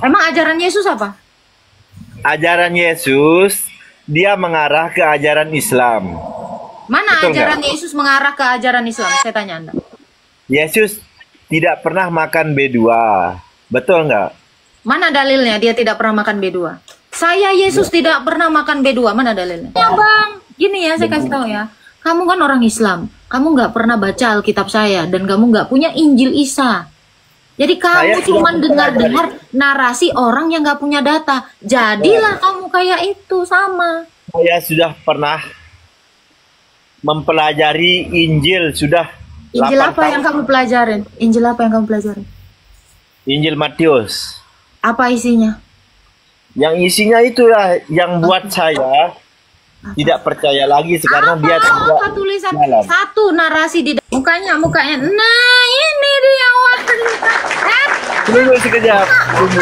Emang ajaran Yesus apa? Ajaran Yesus dia mengarah ke ajaran Islam. Mana Betul ajaran nggak? Yesus mengarah ke ajaran Islam? Saya tanya Anda. Yesus tidak pernah makan B2. Betul nggak? Mana dalilnya dia tidak pernah makan B2? Saya Yesus tidak pernah makan B2. Mana dalilnya? Ya bang, gini ya saya kasih tahu ya. Kamu kan orang Islam. Kamu nggak pernah baca Alkitab saya. Dan kamu nggak punya Injil Isa. Jadi kamu cuma dengar-dengar narasi orang yang nggak punya data. Jadilah kamu kayak itu sama. Saya sudah pernah mempelajari Injil sudah Injil 8 apa tahun. yang kamu pelajarin? Injil apa yang kamu pelajarin? Injil Matius. Apa isinya? Yang isinya itulah yang buat saya tidak percaya lagi karena dia tidak Apa tulisan jalan. satu narasi di mukanya. Nah ini dia wanita. Tunggu sekejap. Tunggu.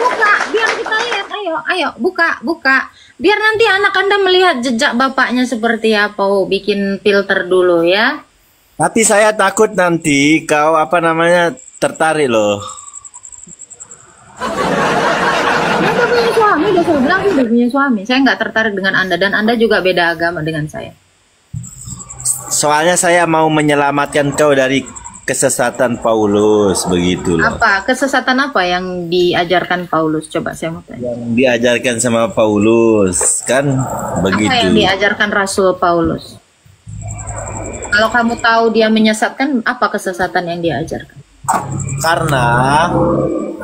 Buka, biar kita lihat. Ayo, buka. Biar nanti anak Anda melihat jejak bapaknya seperti apa. Oh, bikin filter dulu ya. Tapi saya takut nanti kau tertarik loh. Anda punya suami, udah saya bilang udah punya suami. Saya nggak tertarik dengan Anda dan Anda juga beda agama dengan saya. Soalnya saya mau menyelamatkan kau dari kesesatan Paulus begitu loh. Apa kesesatan apa yang diajarkan Paulus? Coba saya mau tanya. Yang diajarkan sama Paulus kan begitu. Apa yang diajarkan Rasul Paulus? Kalau kamu tahu dia menyesatkan, apa kesesatan yang diajarkan? Karena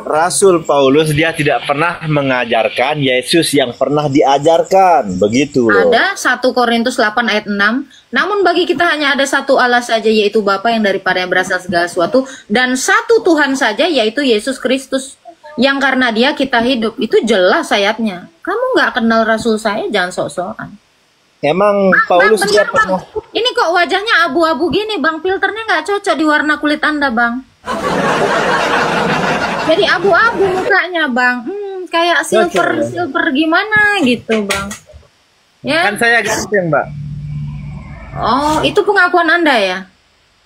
Rasul Paulus dia tidak pernah mengajarkan Yesus yang pernah diajarkan begitu loh. Ada 1 Korintus 8 ayat 6. Namun bagi kita hanya ada satu Allah saja, yaitu Bapa yang daripada yang berasal segala sesuatu, dan satu Tuhan saja, yaitu Yesus Kristus, yang karena dia kita hidup. Itu jelas ayatnya. Kamu nggak kenal Rasul saya, jangan sok-sokan. Emang Paulus Bang, dia bener, Bang. pernah. Ini kok wajahnya abu-abu gini, Bang? Filternya nggak cocok di warna kulit Anda, Bang. Jadi abu-abu mukanya, Bang. Kayak silver gimana gitu, Bang. Ya. Kan saya ganteng, Mbak. Oh, itu pengakuan Anda ya?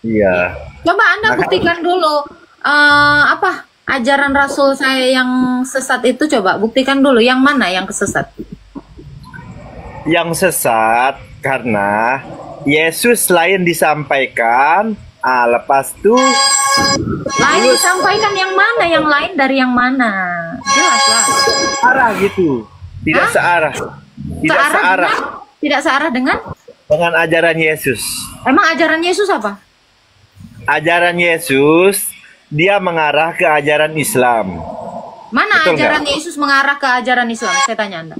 Iya. Coba Anda buktikan dulu apa ajaran Rasul saya yang sesat itu, coba buktikan dulu yang mana yang kesesat. Yang sesat karena Yesus lain disampaikan, lepas itu Lain disampaikan yang mana, yang lain dari yang mana? Jelas lah. arah gitu. Tidak searah. Tidak searah Tidak searah dengan ajaran Yesus. emang ajaran Yesus apa? Ajaran Yesus dia mengarah ke ajaran Islam. Mana Betul ajaran Yesus mengarah ke ajaran Islam? Saya tanya Anda.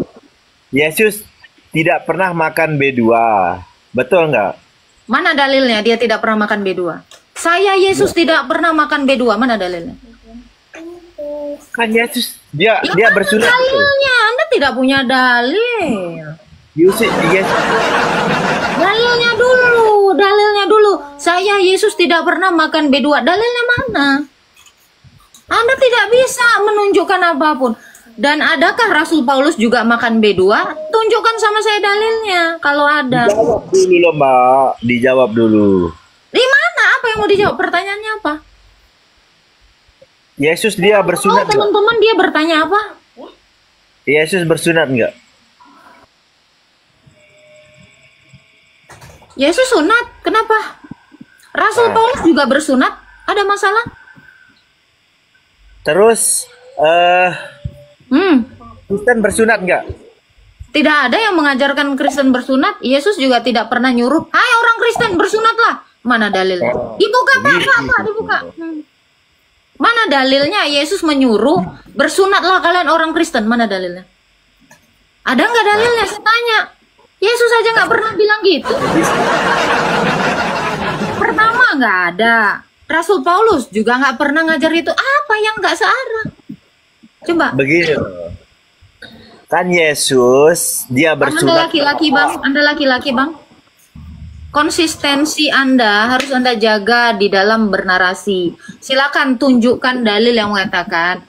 Yesus tidak pernah makan B2. Betul nggak? Mana dalilnya dia tidak pernah makan B2? Saya Yesus tidak pernah makan B2. Mana dalilnya? Kan Yesus dia Ya, bersunat. dalilnya Anda tidak punya dalil. Yesus Dalilnya dulu. Saya Yesus tidak pernah makan B2. Dalilnya mana? Anda tidak bisa menunjukkan apapun. Dan adakah Rasul Paulus juga makan B2? Tunjukkan sama saya dalilnya kalau ada. Dijawab dulu loh, Mbak. Dijawab dulu. Di mana? Apa yang mau dijawab? Pertanyaannya apa? Yesus dia bersunat nggak? Teman-teman dia bertanya apa? Yesus bersunat nggak? Yesus sunat. Kenapa? Rasul Paulus juga bersunat. Ada masalah? Terus Kristen bersunat nggak? Tidak ada yang mengajarkan Kristen bersunat. Yesus juga tidak pernah nyuruh, hai orang Kristen bersunatlah. Mana dalilnya? Dibuka Pak, dibuka. Mana dalilnya Yesus menyuruh bersunatlah kalian orang Kristen? Mana dalilnya? Ada nggak dalilnya? Saya tanya. Yesus aja nggak pernah bilang gitu. Pertama nggak ada. Rasul Paulus juga nggak pernah ngajar itu. Apa yang nggak searah? Coba. Begini. Kan Yesus dia Anda bersunat. laki-laki bang, Anda laki-laki bang. Konsistensi Anda harus Anda jaga di dalam bernarasi. Silakan tunjukkan dalil yang mengatakan,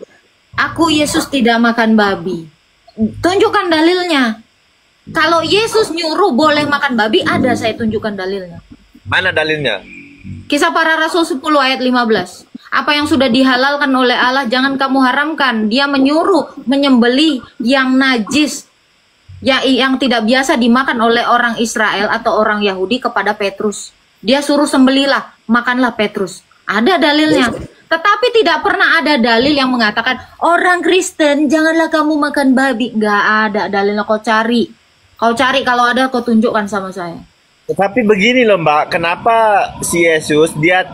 aku Yesus tidak makan babi. Tunjukkan dalilnya. Kalau Yesus nyuruh boleh makan babi, ada saya tunjukkan dalilnya. Mana dalilnya? Kisah Para Rasul 10 ayat 15. Apa yang sudah dihalalkan oleh Allah jangan kamu haramkan. Dia menyuruh menyembelih yang najis, yang tidak biasa dimakan oleh orang Israel atau orang Yahudi kepada Petrus. Dia suruh sembelilah, makanlah Petrus. Ada dalilnya. Tetapi tidak pernah ada dalil yang mengatakan orang Kristen janganlah kamu makan babi. Nggak ada dalilnya. Kau cari. Kau cari, kalau ada kau tunjukkan sama saya. Tapi begini loh Mbak, kenapa si Yesus dia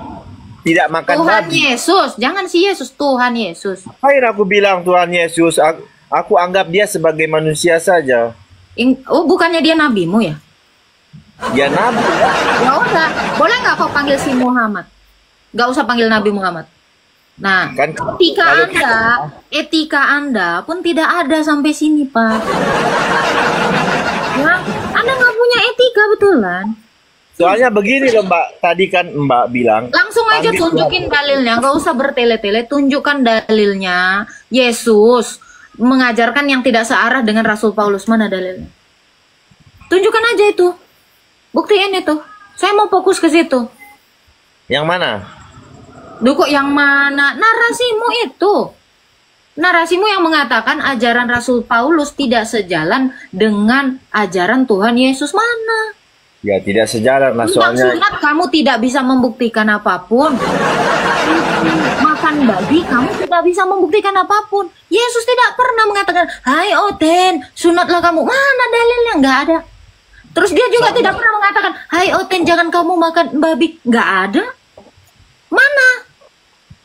tidak makan Tuhan babi? Yesus, jangan si Yesus, Tuhan Yesus. Akhir aku bilang Tuhan Yesus, aku anggap dia sebagai manusia saja. Oh, bukannya dia nabimu ya? Ya nabi. Ya udah, boleh nggak kau panggil si Muhammad? Nggak usah panggil Nabi Muhammad. Nah, Kan etika Anda pun tidak ada sampai sini, Pak. Ya, Anda nggak punya etika, betulan. soalnya begini loh Mbak, tadi kan Mbak bilang Langsung aja panggil tunjukin dalilnya, nggak usah bertele-tele, tunjukkan dalilnya. Yesus mengajarkan yang tidak searah dengan Rasul Paulus, mana dalilnya? Tunjukkan aja itu, buktiin itu. Saya mau fokus ke situ. yang mana? Duh, kok yang mana? Narasimu itu. Narasimu yang mengatakan ajaran Rasul Paulus tidak sejalan dengan ajaran Tuhan Yesus mana? Ya tidak sejalan lah Tentang soalnya. sunat kamu tidak bisa membuktikan apapun. Makan babi kamu tidak bisa membuktikan apapun. Yesus tidak pernah mengatakan, hai Oten, sunatlah kamu. Mana dalilnya? Nggak ada. Terus dia juga tidak pernah mengatakan, hai Oten, jangan kamu makan babi. Nggak ada. Mana?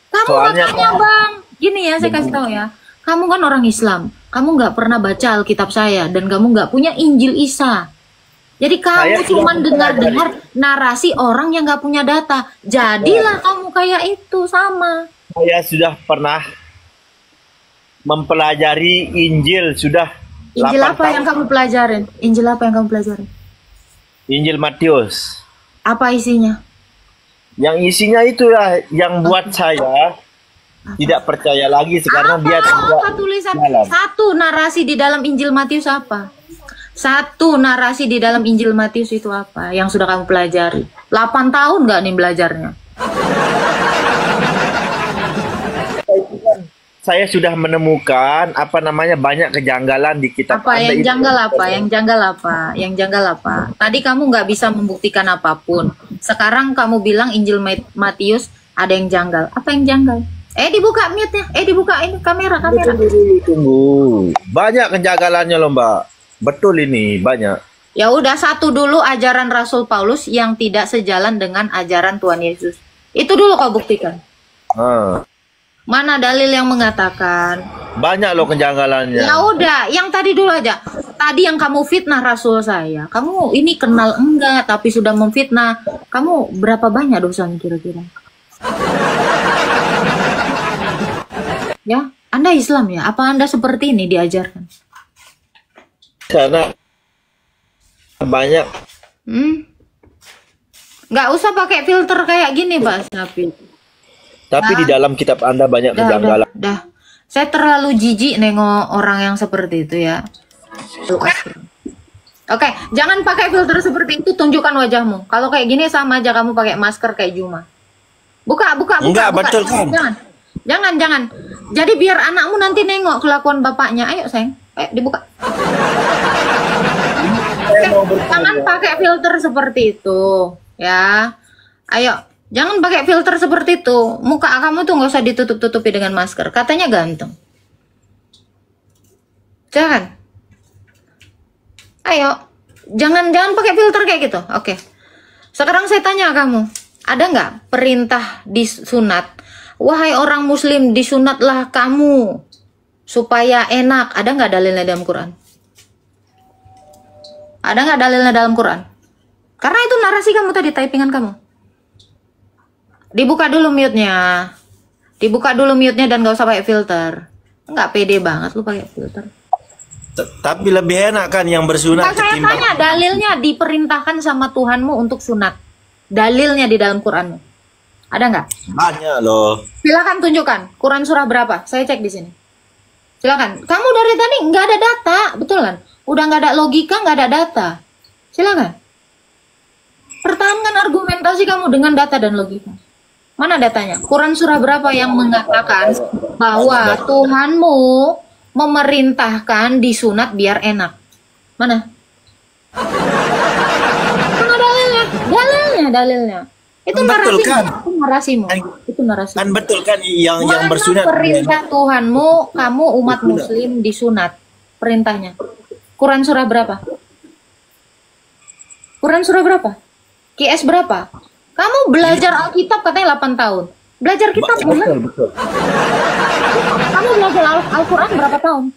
Kamu Soalnya- makanya Bang, gini ya saya kasih tahu ya. Kamu kan orang Islam. Kamu nggak pernah baca Alkitab saya dan kamu nggak punya Injil Isa. Jadi kamu Saya cuma sudah dengar-dengar narasi orang yang nggak punya data. Jadilah kamu kayak itu sama. Saya sudah pernah mempelajari Injil sudah Injil 8 apa tahun. yang kamu pelajarin? Injil apa yang kamu pelajarin? Injil Matius. Apa isinya? Yang isinya itulah yang buat saya tidak percaya lagi karena dia tidak Apa tulisan? jalan. Satu narasi di dalam Injil Matius apa? Satu narasi di dalam Injil Matius itu apa? Yang sudah kamu pelajari? 8 tahun nggak nih belajarnya? Saya sudah menemukan apa namanya banyak kejanggalan di kitab Apa Anda yang itu. janggal apa? Yang janggal apa? Yang janggal apa? Tadi kamu nggak bisa membuktikan apapun. Sekarang kamu bilang Injil Matius ada yang janggal. Apa yang janggal? Dibuka mute-nya. Dibuka ini kamera. Tunggu. Banyak kejanggalannya loh Mbak. Betul ini banyak. Ya udah, satu dulu ajaran Rasul Paulus yang tidak sejalan dengan ajaran Tuhan Yesus. Itu dulu kau buktikan. Ah, Mana dalil yang mengatakan? banyak loh kejanggalannya. Ya udah, yang tadi dulu aja. Tadi yang kamu fitnah Rasul saya. Kamu ini kenal enggak tapi sudah memfitnah. Kamu berapa banyak dosanya kira-kira? Ya, Anda Islam ya? Apa Anda seperti ini diajarkan? Karena banyak. Nggak usah pakai filter kayak gini, Pak Sapi. Tapi di dalam kitab Anda banyak kejanggalan. Dah. Saya terlalu jijik nengok orang yang seperti itu ya. Oke, jangan pakai filter seperti itu, tunjukkan wajahmu. Kalau kayak gini sama aja kamu pakai masker kayak Juma. Buka. Enggak, betul kan? Jangan. Jadi biar anakmu nanti nengok kelakuan bapaknya. Ayo, sayang. Ayo, dibuka. Oke, jangan pakai filter seperti itu, ya. Ayo, jangan pakai filter seperti itu. Muka kamu tuh nggak usah ditutup-tutupi dengan masker. Katanya ganteng. Jangan. Ayo, jangan pakai filter kayak gitu. Oke. Sekarang saya tanya kamu, ada nggak perintah disunat? Wahai orang Muslim, disunatlah kamu supaya enak. Ada nggak dalilnya dalam Quran? Ada nggak dalilnya dalam Quran? Karena itu narasi kamu tadi, typingan kamu. Dibuka dulu mute-nya. Dibuka dulu mute-nya dan gak usah pakai filter. Nggak pede banget lu pakai filter. Tapi lebih enak kan yang bersunat Saya ketimbang. tanya, dalilnya diperintahkan sama Tuhanmu untuk sunat. Dalilnya di dalam Quranmu. Ada nggak? Banyak loh. Silakan tunjukkan. Quran surah berapa? Saya cek di sini. Silakan. Kamu dari tadi nggak ada data, betul kan? Udah nggak ada logika, nggak ada data. Silakan. Pertahankan argumentasi kamu dengan data dan logika. Mana datanya? Quran surah berapa yang mengatakan bahwa Tuhanmu memerintahkan disunat biar enak? Mana? Mana dalilnya? Dalilnya. Itu betul kan? Itu narasimu. Itu narasimu. Kan betul kan yang bersunat. Perintah Tuhanmu, kamu umat Muslim disunat. Perintahnya. Quran surah berapa? Quran surah berapa? QS berapa? Kamu belajar Alkitab katanya 8 tahun. Belajar kitab betul. Kamu belajar Al-Quran berapa tahun?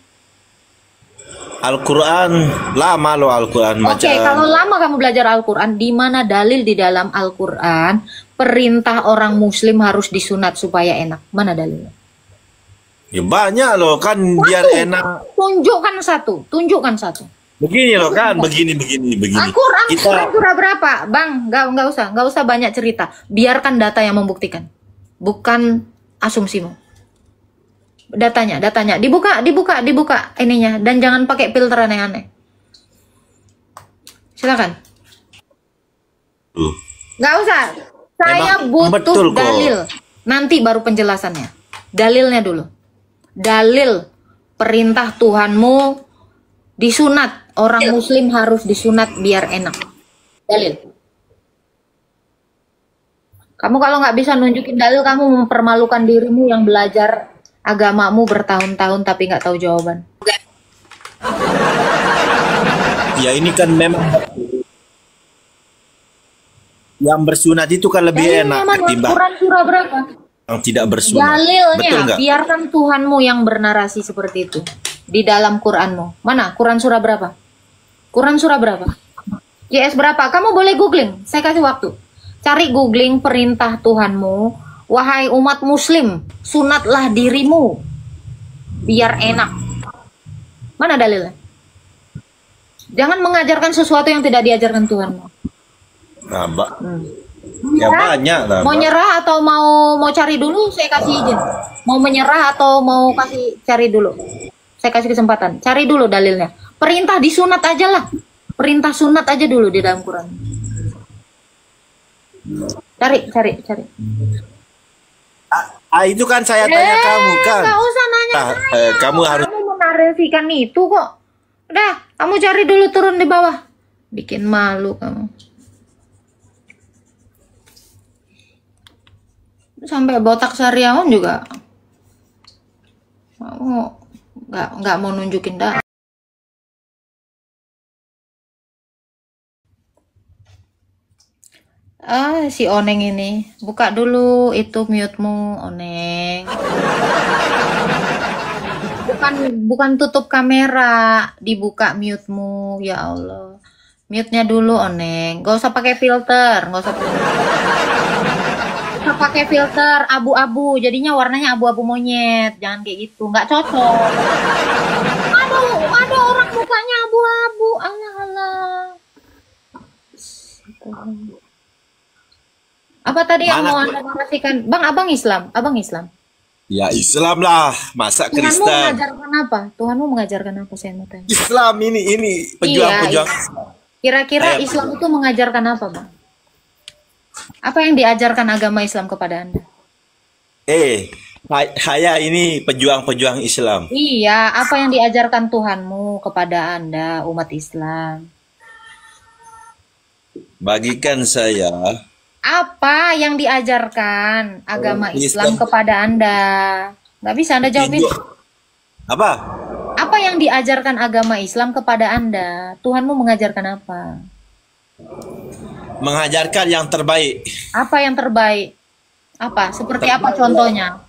Al-Quran lama loh Al-Quran. Oke, kalau lama kamu belajar Al-Quran, di mana dalil di dalam Al-Quran perintah orang Muslim harus disunat supaya enak? Mana dalilnya? Ya banyak loh kan biar enak. Tunjukkan satu. Begini loh kan, begini. Al-Quran surah berapa, Bang? Nggak usah banyak cerita. Biarkan data yang membuktikan, bukan asumsimu. Datanya, dibuka ininya, dan jangan pakai filter aneh-aneh. Silakan. Nggak usah. Saya butuh dalil. Nanti baru penjelasannya. Dalilnya dulu. Dalil perintah Tuhanmu disunat. Orang Muslim harus disunat biar enak. Dalil. Kamu kalau nggak bisa nunjukin dalil, kamu mempermalukan dirimu yang belajar agamamu bertahun-tahun tapi nggak tahu jawaban. Ya ini kan memang yang bersunat itu kan lebih enak ketimbang Quran surah berapa? Yang tidak bersunat. Dalilnya, biarkan Tuhanmu yang bernarasi seperti itu di dalam Quranmu. Mana? Quran surah berapa? Quran surah berapa? YS berapa? Kamu boleh googling. Saya kasih waktu. Cari googling perintah Tuhanmu. Wahai umat Muslim, sunatlah dirimu biar enak. Mana dalilnya? Jangan mengajarkan sesuatu yang tidak diajarkan Tuhanmu. Nah, Mbak. Ya banyak lah. Mau nyerah atau mau cari dulu? Saya kasih izin. Mau menyerah atau mau cari dulu? Saya kasih kesempatan. Cari dulu dalilnya. Perintah disunat aja lah. Perintah sunat aja dulu di dalam Quran. Cari. Itu kan saya tanya kamu kan. Nggak usah nanya. Kamu harus. Kamu menarasikan itu kok. Udah, kamu cari dulu, turun di bawah. Bikin malu kamu. Sampai botak Sariawan juga. Kamu nggak mau nunjukin dah. Si Oneng ini. Buka dulu itu mute-mu, Oneng. Bukan tutup kamera, dibuka mute-mu. Ya Allah. Mute-nya dulu, Oneng. Gak usah pakai filter, gak usah pakai filter abu-abu. Jadinya warnanya abu-abu monyet. Jangan kayak gitu, nggak cocok. Ada orang mukanya abu-abu. Alah. Apa tadi yang mau Anda narasikan? Bang, abang Islam. Ya Islam lah, masa Kristen. Tuhanmu mengajarkan apa? Tuhanmu mengajarkan apa, saya mau tanya. Islam ini pejuang-pejuang. Kira-kira Islam itu mengajarkan apa, Bang? Apa yang diajarkan agama Islam kepada Anda? Saya ini pejuang-pejuang Islam. Iya, apa yang diajarkan Tuhanmu kepada Anda, umat Islam? Bagikan saya. Apa yang diajarkan agama Islam kepada Anda? Nggak bisa Anda jawabin. Apa? Apa yang diajarkan agama Islam kepada Anda? Tuhanmu mengajarkan apa? Mengajarkan yang terbaik. Apa yang terbaik? Apa? Seperti apa contohnya?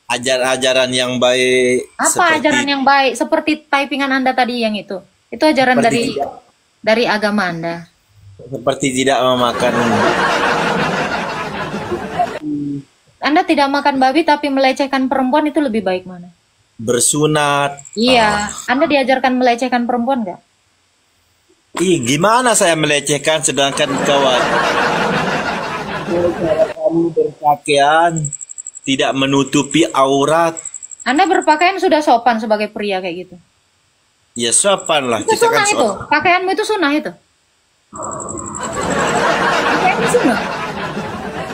Ajaran yang baik. Apa ajaran yang baik? Seperti typingan Anda tadi yang itu. Itu ajaran dari agama Anda. Seperti tidak memakan. Anda tidak makan babi tapi melecehkan perempuan, itu lebih baik mana? Bersunat. Iya. Anda diajarkan melecehkan perempuan nggak? Gimana saya melecehkan sedangkan kawan kamu berpakaian tidak menutupi aurat. Anda berpakaian sudah sopan sebagai pria kayak gitu. Ya sopan lah. Itu kita sunnah kan itu. Pakaianmu itu sunnah itu. Pakaianmu sunnah.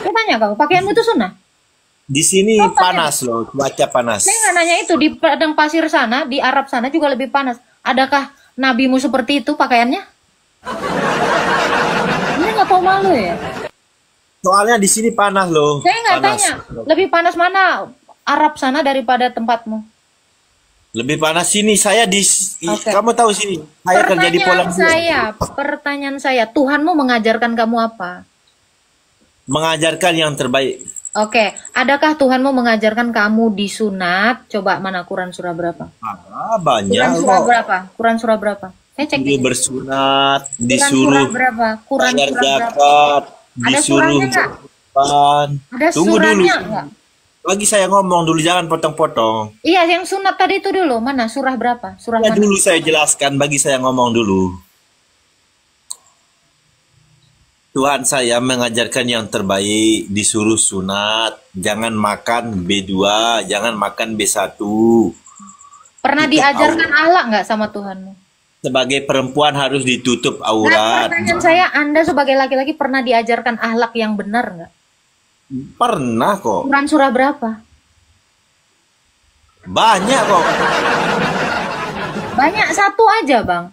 Saya tanya kamu, pakaianmu itu sunnah? Di sini panas loh, cuaca panas. Saya nggak nanya itu, di padang pasir sana, di Arab sana juga lebih panas. Adakah nabimu seperti itu pakaiannya? Ini nggak tahu malu ya? Soalnya di sini panas loh. Saya nggak Panas. tanya, lebih panas mana Arab sana daripada tempatmu? Lebih panas sini. Saya di Oke. kamu tahu sini. Saya kerja di Polandia. Pertanyaan saya, Tuhanmu mengajarkan kamu apa? Mengajarkan yang terbaik. Oke, adakah Tuhanmu mengajarkan kamu disunat? Coba mana Quran surah berapa? Banyak Quran surah kok. berapa? Quran surah berapa? Saya cek Disuruh dulu. bersunat, Quran surah disuruh berapa? Quran bayar surah berapa? zakat, Ada disuruh surahnya nggak? berkorban. Ada Tunggu dulu. surahnya nggak? Lagi saya ngomong dulu, jangan potong-potong. Iya, yang sunat tadi itu dulu. Mana? Surah berapa? Surah Ya mana? dulu saya jelaskan, bagi saya ngomong dulu. Tuhan saya mengajarkan yang terbaik, disuruh sunat, jangan makan B2, jangan makan B1. Pernah Itu diajarkan akhlak nggak sama Tuhanmu? Sebagai perempuan harus ditutup Nah, aurat. pertanyaan saya, Anda sebagai laki-laki pernah diajarkan akhlak yang benar nggak? Pernah kok, Quran surah berapa? banyak kok. Banyak, satu aja, Bang.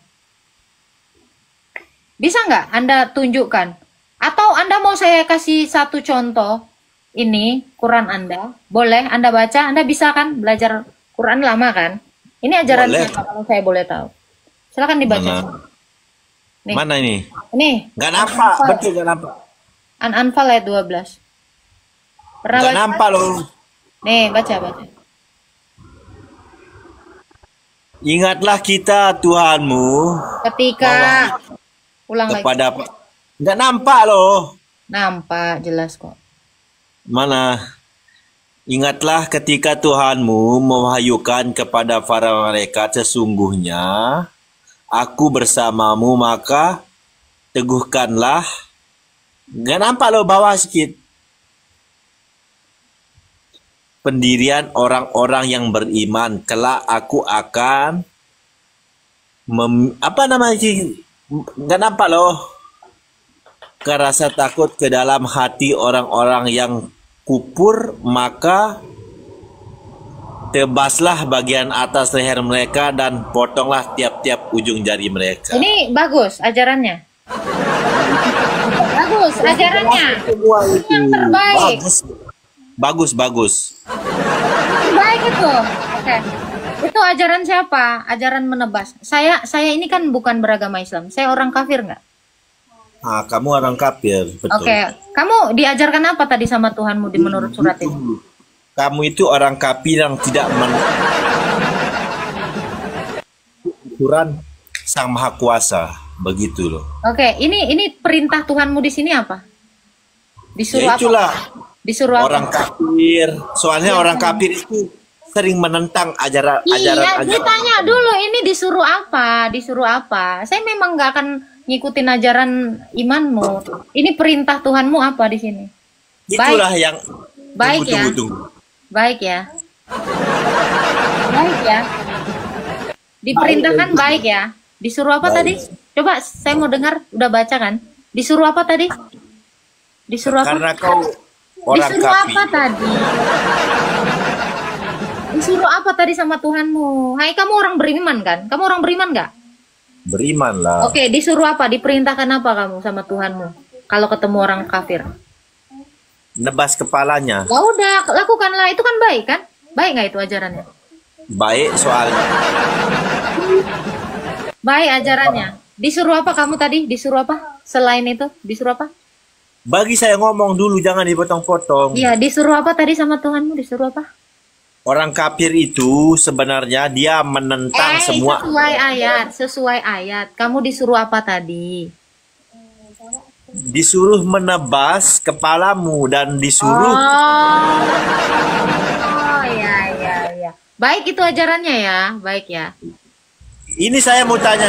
Bisa nggak Anda tunjukkan? Atau Anda mau saya kasih satu contoh? Ini Quran Anda. Boleh Anda baca? Anda bisa kan belajar Quran lama kan? Ini ajaran Boleh. siapa kalau saya boleh tahu? Silakan dibaca. Mana? Nih. Mana ini? Nih, Nggak nampak, betul nggak nampak. An-Anfal ayat 12. Pernah Nggak baca? nampak loh. Nih, baca. Ingatlah kita Tuhanmu Ketika ulang lagi. kepada nggak nampak loh. Nampak jelas kok. Mana? Ingatlah ketika Tuhanmu mewahyukan kepada para malaikat, sesungguhnya aku bersamamu, maka teguhkanlah. Nggak nampak loh, bawah sedikit. Pendirian orang-orang yang beriman, kelak aku akan apa namanya sih? Nggak nampak loh. Ke rasa takut ke dalam hati orang-orang yang kufur, maka tebaslah bagian atas leher mereka dan potonglah tiap-tiap ujung jari mereka. Ini bagus ajarannya. Bagus ajarannya. Semua itu Yang terbaik. bagus. Baik itu. Oke. Itu ajaran siapa? Ajaran menebas. Saya ini kan bukan beragama Islam. Saya orang kafir nggak? Ah, kamu orang kafir, betul. Oke. Kamu diajarkan apa tadi sama Tuhanmu di menurut surat ini? Kamu itu orang kafir yang tidak Quran Sang Maha Kuasa, begitu loh. Oke. Ini perintah Tuhanmu di sini apa? Disuruh Ya itulah, apa? Disuruh orang apa? kafir. Soalnya orang kafir itu sering menentang ajaran. Iya, ditanya dulu ini disuruh apa? Disuruh apa? Saya memang nggak akan ngikutin ajaran imanmu. Ini perintah Tuhanmu apa di sini? Itulah yang Baik ya. tunggu. Baik ya. Baik ya. Diperintahkan baik ya. Disuruh apa tadi? Coba saya mau dengar, udah baca kan? Disuruh apa tadi? Disuruh apa? Karena kau orang Disuruh kafir. apa tadi? Disuruh apa tadi sama Tuhanmu? Hai, kamu orang beriman kan? Kamu orang beriman nggak? Beriman lah. Oke, disuruh apa? Diperintahkan apa kamu sama Tuhanmu? Kalau ketemu orang kafir. Nebas kepalanya. Ya udah, lakukanlah. Itu kan baik kan? Baik nggak itu ajarannya? Baik soalnya. Baik ajarannya. Disuruh apa kamu tadi? Disuruh apa? Selain itu, disuruh apa? Bagi saya ngomong dulu, jangan dipotong-potong. Iya, disuruh apa tadi sama Tuhanmu? Disuruh apa? Orang kafir itu sebenarnya dia menentang semua. Sesuai ayat. Kamu disuruh apa tadi? Disuruh menebas kepalamu dan disuruh Ya. Baik itu ajarannya ya, baik ya. ini saya mau tanya,